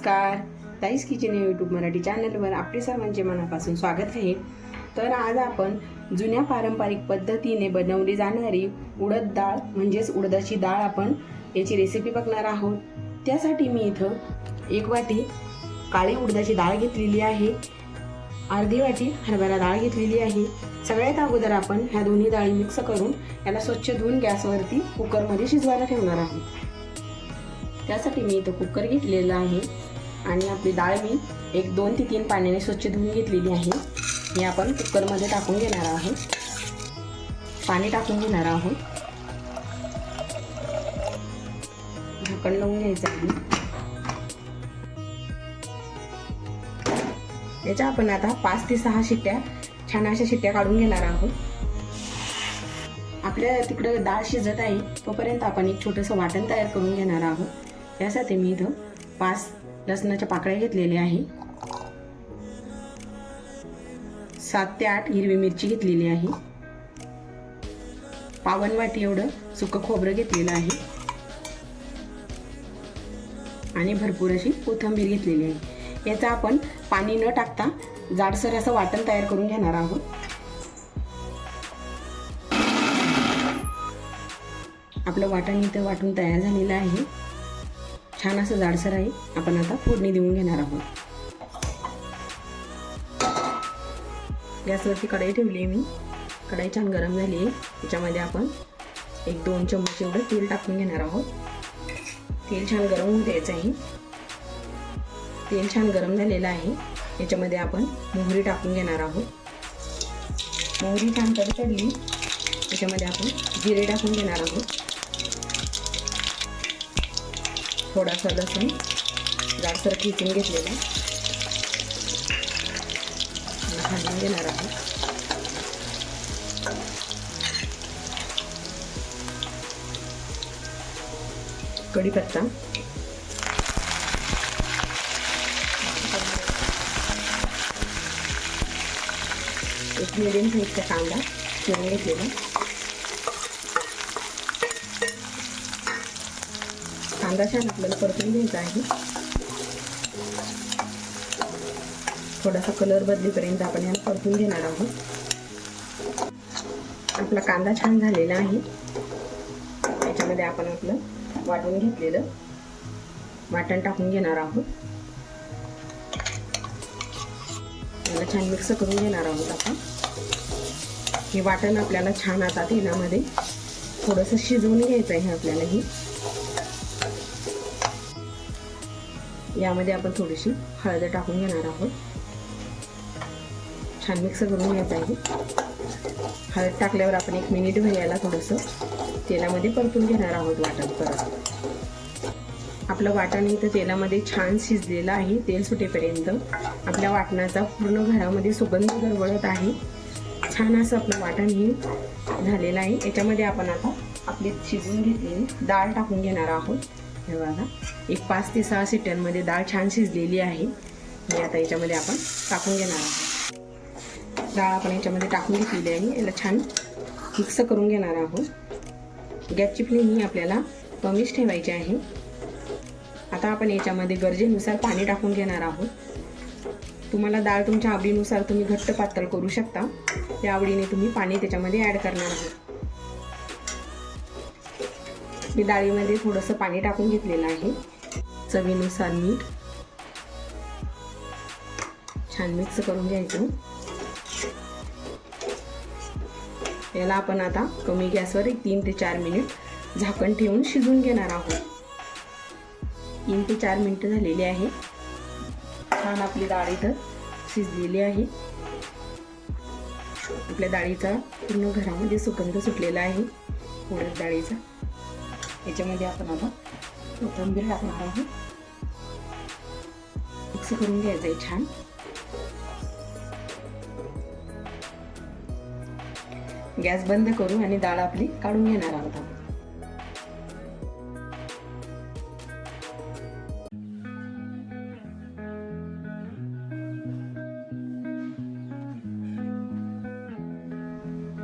नमस्कार, ताईस kitchen YouTube Marathi चॅनलवर आपले सर्वांचे मनापासून स्वागत आहे। तर आज आपण जुन्या पारंपरिक पद्धतीने बनवली जाणारी उडद डाळ म्हणजेच उडदाची डाळ आपण याची रेसिपी बघणार आहोत। त्यासाठी मी इथं 1 वाटी काळी उडदाची डाळ घेतलेली आहे, अर्धी वाटी हरभरा डाळ घेतलेली आहे। सगळ्यात अगोदर आपण ह्या दोन्ही डाळी मिक्स करून याला स्वच्छ धुवून गॅसवरती कुकरमध्ये शिजवायला ठेवणार आहोत। त्यासाठी मी इथं कुकर घेतलेला आहे आणि आपली डाळ मी 2 ते 3 पाण्याने स्वच्छ धुवून घेतलेली आहे। हे आपण कुकरमध्ये टाकून घेणार आहोत, पाणी टाकून घेणार आहोत, झाकण लावून घ्यायचं आहे। याच्या आपण आता 5 ते 6 शिट्ट्या छान अशा शिट्ट्या काढून घेणार आहोत। आपल्या तिकडे डाळ शिजत आहे तोपर्यंत आपण एक छोटंसं वाटण तयार करून घेणार आहोत। त्यासाठी मी इथं 5 लसणाच्या पाकळ्या घेतलेल्या आहे, 7 ते 8 हिरवी मिरची घेतलेली आहे, 52 वाटी एवढं सुकं खोबरं घेतलेलं आहे आणि भरपूर अशी कोथिंबीर घेतलेली आहे। याचा आपण पाणी न टाकता जाडसर असं वाटण तयार करून घेणार आहोत। आपलं वाटण इथं वाटून तयार झालेलं आहे, छान असं जाडसर आहे। आपण आता फोडणी देऊन घेणार आहोत। गॅसवरती कढई ठेवली आहे मी, कढई छान गरम झाली आहे। त्याच्यामध्ये आपण 1-2 चमचे एवढं तेल टाकून घेणार आहोत। तेल छान गरम होऊ द्यायचं आहे। तेल छान गरम झालेलं आहे, याच्यामध्ये आपण मोहरी टाकून घेणार आहोत। मोहरी छान तडतडली, त्याच्यामध्ये आपण जिरे टाकून घेणार आहोत। थोडासा लसूण जाडसर ठेचून घेतलेला भाजून घेणार आहोत। कढीपत्ता, एक मीडियम साईजचा कांदा चिरून घेतलेला, कांदा छान आपल्याला परतून घ्यायचा आहे। थोडासा कलर बदलेपर्यंत आपण याला परतून घेणार आहोत। आपला कांदा छान झालेला आहे, याच्यामध्ये आपण आपलं वाटून घेतलेलं वाटण टाकून घेणार आहोत। याला छान मिक्स करून घेणार आहोत आपण। हे वाटण आपल्याला छान आता तेलामध्ये थोडंसं शिजवून घ्यायचं आहे आपल्याला। यामध्ये आपण थोडीशी हळद टाकून घेणार आहोत, छान मिक्स करून घ्यायचं आहे। हळद टाकल्यावर आपण 1 मिनिट याला थोडंसं तेलामध्ये परतून घेणार आहोत वाटण परत। आपलं वाटण इथं तेलामध्ये छान शिजलेलं आहे, तेल सुटेपर्यंत आपल्या वाटणाचा पूर्ण घरामध्ये सुगंध दरवळत आहे। छान असं आपलं वाटण हे झालेलं आहे। याच्यामध्ये आपण आता आपली शिजवून घेतलेली डाळ टाकून घेणार आहोत। हे बघा, 5 ते 6 शिट्ट्यांमध्ये डाळ छान शिजलेली आहे। हे आता याच्यामध्ये आपण टाकून घेणार आहोत। डाळ आपण याच्यामध्ये टाकून घेतलेली आहे, याला छान मिक्स करून घेणार आहोत। गॅसची फ्लेम ही आपल्याला कमीच ठेवायची आहे। आता आपण याच्यामध्ये गरजेनुसार पाणी टाकून घेणार आहोत। तुम्हाला डाळ तुमच्या आवडीनुसार तुम्ही घट्ट पातळ करू शकता, त्या आवडीने तुम्ही पाणी त्याच्यामध्ये ॲड करणार आहोत। मी डाळीमध्ये थोडंसं पाणी टाकून घेतलेलं आहे, चवीनुसार मीठ, छान मिक्स करून घ्यायचं। याला आपण आता कमी गॅसवर 3 ते 4 मिनिट झाकण ठेवून शिजवून घेणार आहोत। 3 ते 4 मिनिटं झालेली आहे, छान आपली डाळ इथं शिजलेली आहे। आपल्या डाळीचा पूर्ण घरामध्ये सुगंध सुटलेला आहे उडद डाळीचा। याच्यामध्ये आपण आता कोथिंबीर टाकणार आहोत, मिक्स करून घ्यायचं आहे छान। गॅस बंद करू आणि डाळ आपली काढून घेणार आहोत।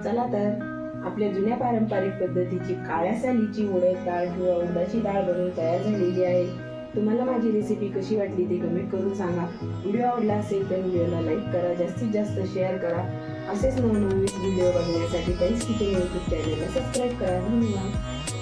चला तर आपल्या जुन्या पारंपरिक पद्धतीची काळ्या सालीची उडद डाळ किंवा उडदाची डाळ बनवून तयार झालेली आहे। तुम्हाला माझी रेसिपी कशी वाटली ते कमेंट करून सांगा. व्हिडिओ आवडला असेल तर व्हिडिओला लाईक करा, जास्तीत जास्त शेअर करा. असेच नवनवीन व्हिडिओ बघण्यासाठी काहीच किचन यूट्यूब चॅनलला सबस्क्राईब करा. धन्यवाद.